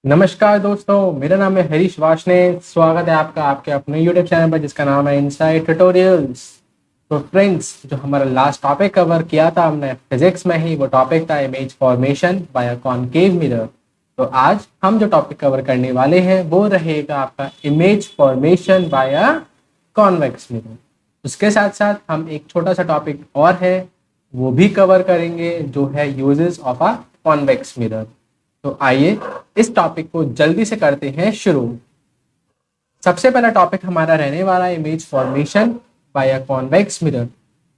नमस्कार दोस्तों, मेरा नाम है हरीश वाशने। स्वागत है आपका आपके अपने YouTube चैनल पर जिसका नाम है इनसाइड ट्यूटोरियल्स। तो फ्रेंड्स, जो हमारा लास्ट टॉपिक कवर किया था हमने फिजिक्स में ही, वो टॉपिक था image formation by a concave mirror. तो आज हम जो टॉपिक कवर करने वाले हैं वो रहेगा आपका image formation by a convex mirror. उसके साथ साथ हम एक छोटा सा टॉपिक और है वो भी कवर करेंगे, जो है uses of a convex mirror. तो आइए इस टॉपिक को जल्दी से करते हैं शुरू। सबसे पहला टॉपिक हमारा रहने वाला है image formation by a convex mirror.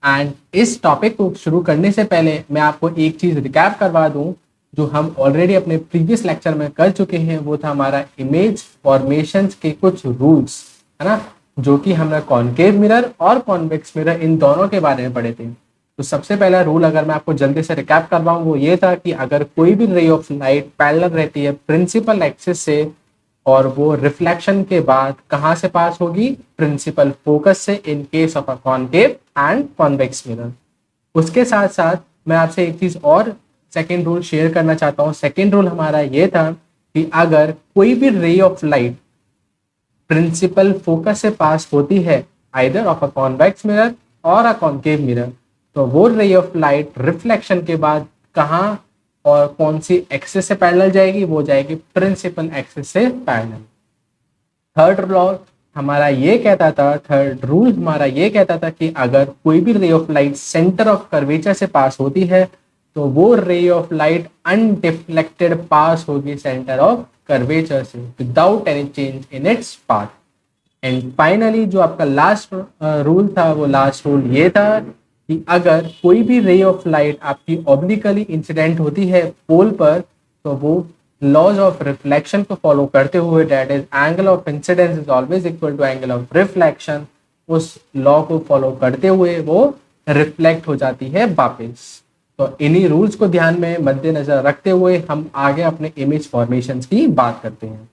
And इस टॉपिक को शुरू करने से पहले मैं आपको एक चीज रिकैप करवा दूं जो हम ऑलरेडी अपने प्रीवियस लेक्चर में कर चुके हैं। वो था हमारा इमेज फॉर्मेशन के कुछ रूल्स, है ना, जो कि हमने कॉनकेव मिरर और कॉन्वेक्स मिरर इन दोनों के बारे में पढ़े थे। तो सबसे पहला रूल अगर मैं आपको जल्दी से रिकैप करवाऊं वो ये था कि अगर कोई भी रे ऑफ लाइट पैरेलल रहती है प्रिंसिपल एक्सिस से और वो रिफ्लेक्शन के बाद कहाँ से पास होगी, प्रिंसिपल फोकस से, in case of a concave and convex mirror. उसके साथ साथ मैं आपसे एक चीज और सेकेंड रूल शेयर करना चाहता हूँ। सेकेंड रूल हमारा ये था कि अगर कोई भी ray of light principal focus से पास होती है either of a convex mirror और अ कॉनकेव मिरर, तो वो रे ऑफ लाइट रिफ्लेक्शन के बाद कहाँ और कौन सी एक्सिस से पैरेलल जाएगी, वो जाएगी प्रिंसिपल एक्सिस से पैरेलल। थर्ड लॉ हमारा ये कहता था, थर्ड रूल हमारा ये कहता था कि अगर कोई भी ray of light centre of curvature से पास होती है तो वो रे ऑफ लाइट अनडिफ्लेक्टेड पास होगी सेंटर ऑफ कर्वेचर से without any change in its path. And finally जो आपका लास्ट रूल था, वो लास्ट रूल ये था कि अगर कोई भी रे ऑफ लाइट आपकी ऑब्लिकली इंसिडेंट होती है पोल पर, तो वो लॉज ऑफ रिफ्लेक्शन को फॉलो करते हुए, that is angle of incidence is always equal to angle of reflection, उस लॉ को फॉलो करते हुए वो रिफ्लेक्ट हो जाती है वापस। तो इन्हीं रूल्स को ध्यान में मद्देनजर रखते हुए हम आगे अपने इमेज फॉर्मेशंस की बात करते हैं।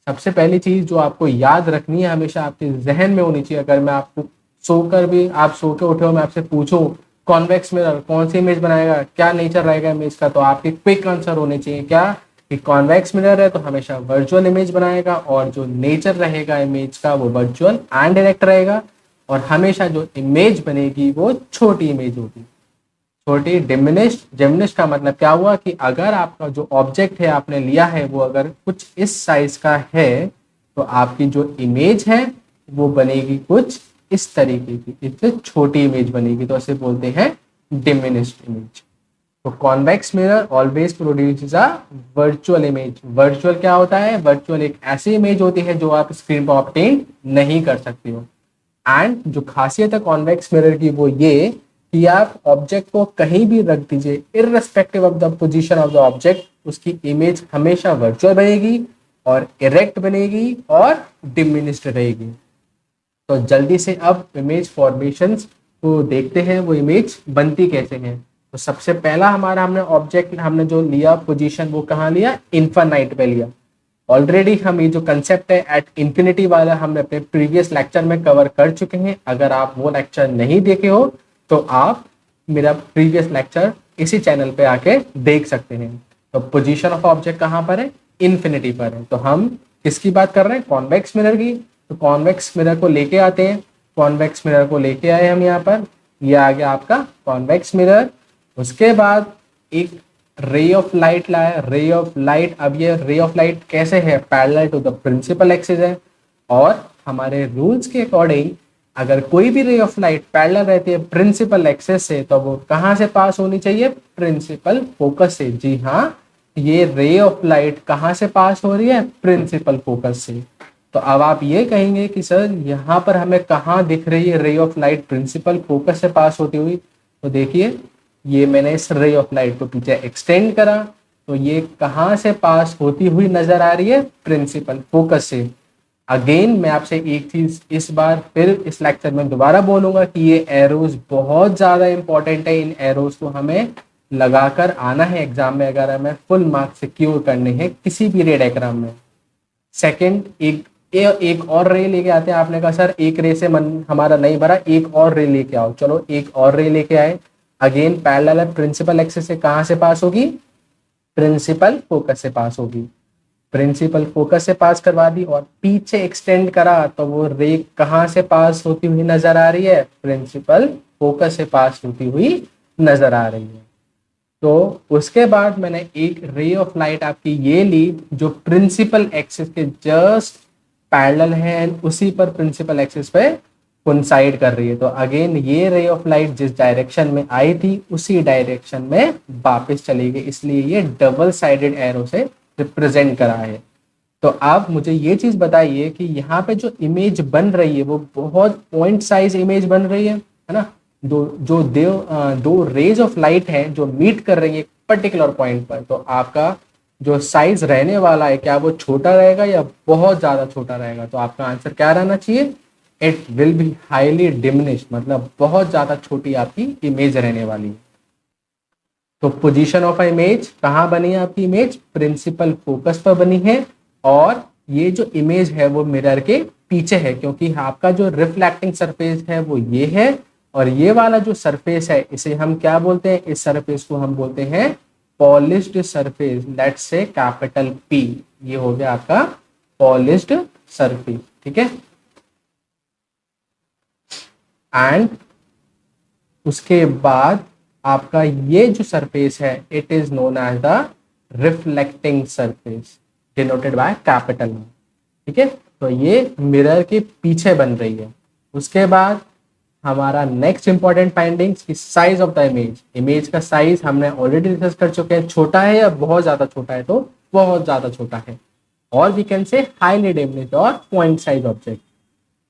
सबसे पहली चीज जो आपको याद रखनी है, हमेशा आपके जहन में होनी चाहिए, अगर मैं आपको सोकर भी, आप सो के उठे हो, मैं आपसे पूछूं कॉन्वेक्स मिरर कौन सी इमेज बनाएगा, क्या नेचर रहेगा इमेज का, तो आपके क्विक आंसर होने चाहिए क्या, कि कॉन्वेक्स मिरर है तो हमेशा वर्चुअल इमेज बनाएगा और जो नेचर रहेगा इमेज का वो वर्चुअल एंड डायरेक्ट रहेगा, और हमेशा जो इमेज बनेगी वो छोटी इमेज होगी। छोटी डिमिनिश्ड, डिमिनिश्ड का मतलब क्या हुआ कि अगर आपका जो ऑब्जेक्ट है आपने लिया है वो अगर कुछ इस साइज का है तो आपकी जो इमेज है वो बनेगी कुछ इस तरीके की, इससे छोटी इमेज बनेगी, तो इसे बोलते हैं डिमिनिश्ड इमेज। तो convex mirror always produces a virtual image. Virtual क्या होता है? वर्चुअल एक ऐसी इमेज होती है जो आप स्क्रीन पर ऑब्टेन नहीं कर सकते हो। एंड जो खासियत है कॉन्वेक्स मिरर की वो ये कि आप ऑब्जेक्ट को कहीं भी रख दीजिए, irrespective of the position of the object, उसकी इमेज हमेशा वर्चुअल बनेगी और इरेक्ट बनेगी और डिमिनिश्ड रहेगी। तो जल्दी से अब इमेज फॉर्मेशंस को देखते हैं, वो इमेज बनती कैसे है। तो सबसे पहला हमारा हमने ऑब्जेक्ट हमने जो लिया पोजीशन, वो कहाँ लिया? इन्फानाइट पे लिया। ऑलरेडी हम ये जो कंसेप्ट है एट इंफिनिटी वाला हमने अपने प्रीवियस लेक्चर में कवर कर चुके हैं। अगर आप वो लेक्चर नहीं देखे हो तो आप मेरा प्रीवियस लेक्चर इसी चैनल पे आके देख सकते हैं। तो पोजीशन ऑफ ऑब्जेक्ट कहाँ पर है? इन्फिनिटी पर है। तो हम किसकी बात कर रहे हैं? कॉन्वेक्स मिरर की। तो कॉन्वेक्स मिरर को लेके आते हैं। कॉन्वेक्स मिरर को लेके आए हम यहाँ पर, ये आ गया आपका कॉन्वेक्स मिरर। उसके बाद एक रे ऑफ लाइट लाया, रे ऑफ लाइट। अब ये रे ऑफ लाइट कैसे है? Parallel to the principal axis है, और हमारे रूल्स के अकॉर्डिंग अगर कोई भी रे ऑफ लाइट पैरेलल रहती है प्रिंसिपल एक्सिस से तो वो कहाँ से पास होनी चाहिए? प्रिंसिपल फोकस से। जी हाँ, ये रे ऑफ लाइट कहाँ से पास हो रही है? प्रिंसिपल फोकस से। तो अब आप ये कहेंगे कि सर यहाँ पर हमें कहाँ दिख रही है रे ऑफ लाइट प्रिंसिपल फोकस से पास होती हुई? तो देखिए, ये मैंने इस रे ऑफ लाइट को पीछे एक्सटेंड करा तो ये कहाँ से पास होती हुई नजर आ रही है? प्रिंसिपल फोकस से। अगेन मैं आपसे एक चीज इस बार फिर इस लेक्चर में दोबारा बोलूंगा कि ये एरोज बहुत ज्यादा इंपॉर्टेंट है। इन एरोज को हमें लगाकर आना है एग्जाम में अगर हमें फुल मार्क्स सिक्योर करने हैं किसी भी रे डायग्राम में। सेकंड, एक और रे लेके आते हैं। आपने कहा सर एक रे से मन हमारा नहीं भरा, एक और रे लेके आओ। चलो एक और रे लेके आए। अगेन पैरेलल है, प्रिंसिपल एक्सिस से कहाँ से पास होगी? प्रिंसिपल फोकस से पास होगी। प्रिंसिपल फोकस से पास करवा दी और पीछे एक्सटेंड करा तो वो रे कहाँ से पास होती हुई नजर आ रही है, प्रिंसिपल फोकस से पास होती हुई नजर आ रही है। तो उसके बाद मैंने एक रे ऑफ लाइट आपकी ये ली जो प्रिंसिपल एक्सिस के जस्ट पैरेलल है एंड उसी पर प्रिंसिपल एक्सिस पे कोइंसाइड कर रही है। तो अगेन ये रे ऑफ लाइट जिस डायरेक्शन में आई थी उसी डायरेक्शन में वापस चली गई, इसलिए ये डबल साइडेड एरो से रिप्रेजेंट करा है। तो आप मुझे ये चीज बताइए कि यहाँ पे जो इमेज बन रही है वो बहुत पॉइंट साइज इमेज बन रही है ना। दो रेज ऑफ लाइट है जो मीट कर रही है एक पर्टिकुलर पॉइंट पर, तो आपका जो साइज रहने वाला है क्या वो छोटा रहेगा या बहुत ज्यादा छोटा रहेगा? तो आपका आंसर क्या रहना चाहिए, it will be highly diminished, मतलब बहुत ज्यादा छोटी आपकी इमेज रहने वाली है। तो पोजीशन ऑफ अ इमेज कहाँ बनी है आपकी इमेज, प्रिंसिपल फोकस पर बनी है और ये जो इमेज है वो मिरर के पीछे है, क्योंकि आपका जो रिफ्लेक्टिंग सरफेस है वो ये है और ये वाला जो सरफेस है इसे हम क्या बोलते हैं, इस सरफेस को हम बोलते हैं polished surface, let's say capital P. ये हो गया आपका पॉलिश्ड सरफेस, ठीक है। एंड उसके बाद आपका ये जो सरफेस है it is known as the reflecting surface denoted by capital में, ठीक है। तो ये मिरर के पीछे बन रही है। उसके बाद हमारा नेक्स्ट इंपॉर्टेंट फाइंडिंग्स की size of the image. Image का साइज हमने ऑलरेडी डिस्कस कर चुके हैं, छोटा है या बहुत ज्यादा छोटा है, तो बहुत ज्यादा छोटा है, और we can say highly diminished और पॉइंट साइज ऑब्जेक्ट।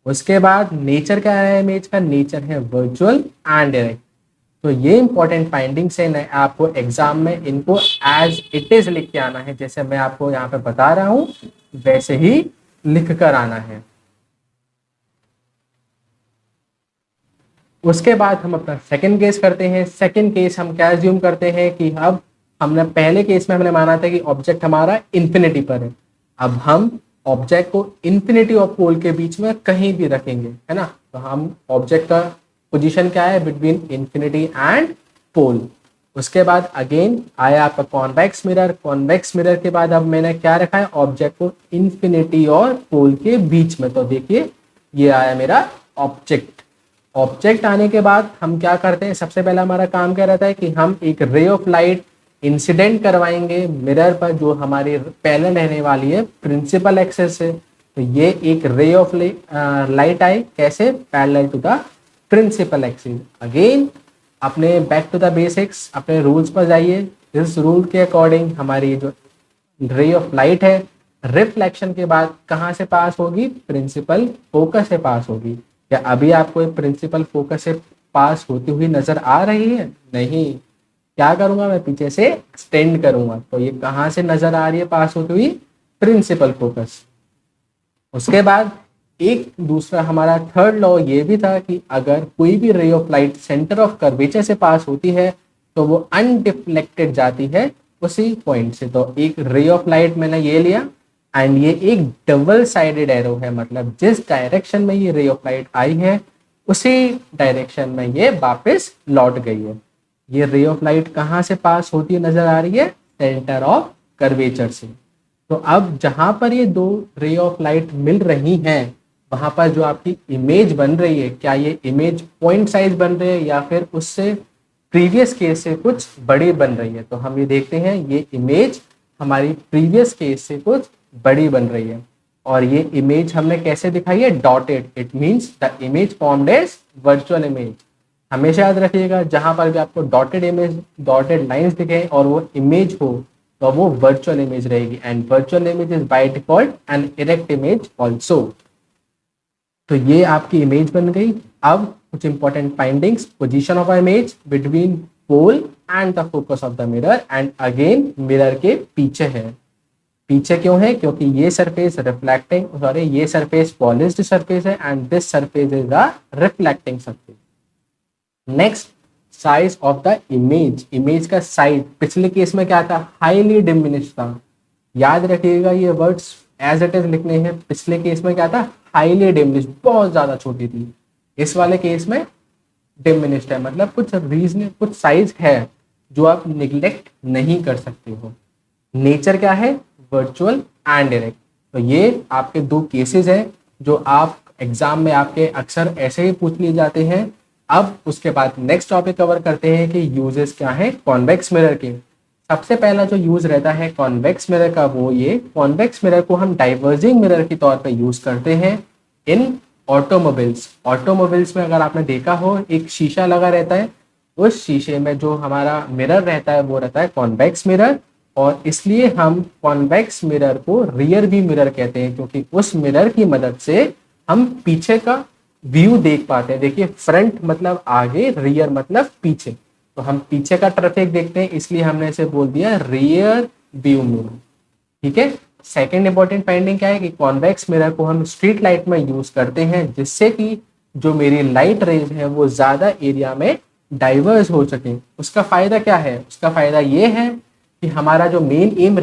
उसके बाद नेचर क्या है इमेज का, नेचर है वर्चुअल एंड डायरेक्ट। तो ये इंपॉर्टेंट फाइंडिंग्स है, आपको एग्जाम में इनको एज इट इज लिख के आना है, जैसे मैं आपको यहाँ पे बता रहा हूँ वैसे ही लिख कर आना है। उसके बाद हम अपना सेकंड केस करते हैं। सेकंड केस हम क्या एज्यूम करते हैं कि अब हमने पहले केस में हमने माना था कि ऑब्जेक्ट हमारा इन्फिनिटी पर है, अब हम ऑब्जेक्ट को इन्फिनिटी और पोल के बीच में कहीं भी रखेंगे, है ना। तो हम ऑब्जेक्ट का पोजीशन क्या है, बिटवीन इन्फिनिटी एंड पोल। उसके बाद अगेन आया आपका कॉन्वेक्स मिरर। कॉन्वेक्स मिरर के बाद अब मैंने क्या रखा है, ऑब्जेक्ट को इन्फिनिटी और पोल के बीच में। तो देखिए ये आया मेरा ऑब्जेक्ट। ऑब्जेक्ट आने के बाद हम क्या करते हैं, सबसे पहला हमारा काम क्या रहता है कि हम एक रे ऑफ लाइट इंसिडेंट करवाएंगे मिरर पर जो हमारी पैरेलल रहने वाली है प्रिंसिपल एक्सिस से। तो ये एक रे ऑफ लाइट आई कैसे, parallel to the principal axis. Again अपने बैक टू द बेसिक्स, अपने रूल्स पर जाइए। इस रूल के अकॉर्डिंग हमारी जो रे ऑफ लाइट है रिफ्लेक्शन के बाद कहाँ से पास होगी, प्रिंसिपल फोकस से पास होगी। क्या अभी आपको प्रिंसिपल फोकस से पास होती हुई नजर आ रही है? नहीं। क्या करूंगा मैं, पीछे से एक्सटेंड करूंगा, तो ये कहाँ से नजर आ रही है पास होती हुई, प्रिंसिपल फोकस। उसके बाद एक दूसरा हमारा थर्ड लॉ ये भी था कि अगर कोई भी ray of light centre of curvature से पास होती है तो वो अनडिफ्लेक्टेड जाती है उसी पॉइंट से। तो एक रे ऑफ लाइट मैंने ये लिया एंड ये एक डबल साइडेड एरो है, मतलब जिस डायरेक्शन में ये रे ऑफ लाइट आई है उसी डायरेक्शन में ये वापस लौट गई है। ये रे ऑफ लाइट कहाँ से पास होती नजर आ रही है, सेंटर ऑफ कर्वेचर से। तो अब जहां पर ये दो रे ऑफ लाइट मिल रही हैं वहां पर जो आपकी इमेज बन रही है, क्या ये इमेज पॉइंट साइज बन रही है या फिर उससे प्रीवियस केस से कुछ बड़ी बन रही है? तो हम ये देखते हैं ये इमेज हमारी प्रीवियस केस से कुछ बड़ी बन रही है। और ये इमेज हमने कैसे दिखाई है, dotted. It means the image formed as virtual image. हमेशा याद रखिएगा जहां पर भी आपको डॉटेड इमेज, डॉटेड लाइंस दिखे और वो इमेज हो तो वो वर्चुअल इमेज रहेगी। And virtual image is by default an erect image also. तो ये आपकी इमेज बन गई। अब कुछ important findings, position of a image between pole and the focus of the mirror, and again mirror के पीछे है। पीछे क्यों है, क्योंकि ये सरफेस रिफ्लेक्टिंग, सॉरी ये सरफेस पॉलिश्ड सरफेस है and this surface is the reflecting surface. Next, size of the image. Image का साइज पिछले केस में क्या था, हाईली डिमिनिश था। याद रखिएगा ये वर्ड्स एज इट इज लिखने हैं। पिछले केस में क्या था, हाईली डिमिनिश, बहुत ज्यादा छोटी थी। इस वाले केस में डिमिनिश्ड है, मतलब कुछ रीजन, कुछ साइज है जो आप निग्लेक्ट नहीं कर सकते हो। नेचर क्या है, वर्चुअल एंड डायरेक्ट। तो ये आपके दो केसेस हैं जो आप एग्जाम में आपके अक्सर ऐसे ही पूछ लिए जाते हैं। अब उसके बाद नेक्स्ट टॉपिक कवर करते हैं कि यूजेस क्या है कॉन्वेक्स मिरर के। सबसे पहला जो यूज रहता है कॉन्वेक्स मिरर का वो ये, कॉन्वेक्स मिरर को हम डाइवर्जिंग मिरर के तौर पे यूज करते हैं इन ऑटोमोबाइल्स। ऑटोमोबाइल्स में अगर आपने देखा हो एक शीशा लगा रहता है, उस शीशे में जो हमारा मिरर रहता है वो रहता है कॉन्वेक्स मिरर, और इसलिए हम कॉन्वेक्स मिरर को रियर व्यू मिरर कहते हैं क्योंकि उस मिरर की मदद से हम पीछे का व्यू देख पाते हैं। देखिए फ्रंट मतलब आगे, रियर मतलब पीछे, तो हम पीछे का ट्रैफिक देखते हैं, इसलिए हमने इसे बोल दिया रियर व्यू मिरर। ठीक है। सेकेंड इंपॉर्टेंट फाइंडिंग क्या है कि कॉन्वेक्स मिरर को हम स्ट्रीट लाइट में यूज करते हैं जिससे कि जो मेरी लाइट रेज है वो ज्यादा एरिया में डाइवर्स हो सके। उसका फायदा क्या है? उसका फायदा ये है कि हमारा जो मेन एम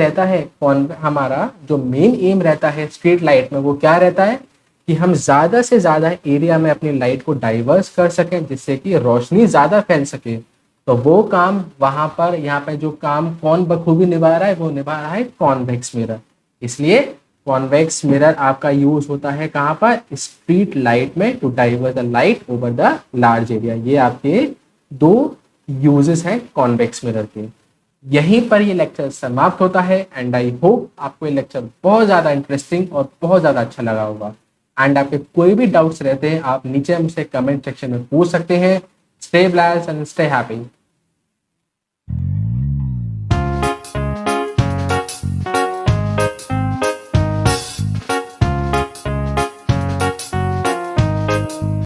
रहता है स्ट्रीट लाइट में वो क्या रहता है कि हम ज्यादा से ज्यादा एरिया में अपनी लाइट को डाइवर्स कर सकें जिससे कि रोशनी ज्यादा फैल सके। तो वो काम वहां पर यहाँ पे जो काम कौन बखूबी निभा रहा है वो निभा रहा है कॉन्वेक्स मिरर। इसलिए कॉन्वेक्स मिरर आपका यूज होता है कहाँ पर? स्ट्रीट लाइट में, to divert the light over the large area. ये आपके दो यूजेस हैं कॉन्वेक्स मिरर के। यहीं पर ये लेक्चर समाप्त होता है एंड आई होप आपको ये लेक्चर बहुत ज़्यादा इंटरेस्टिंग और बहुत ज़्यादा अच्छा लगा होगा। एंड आपके कोई भी डाउट्स रहते हैं आप नीचे मुझसे कमेंट सेक्शन में पूछ सकते हैं। Stay blessed and stay happy.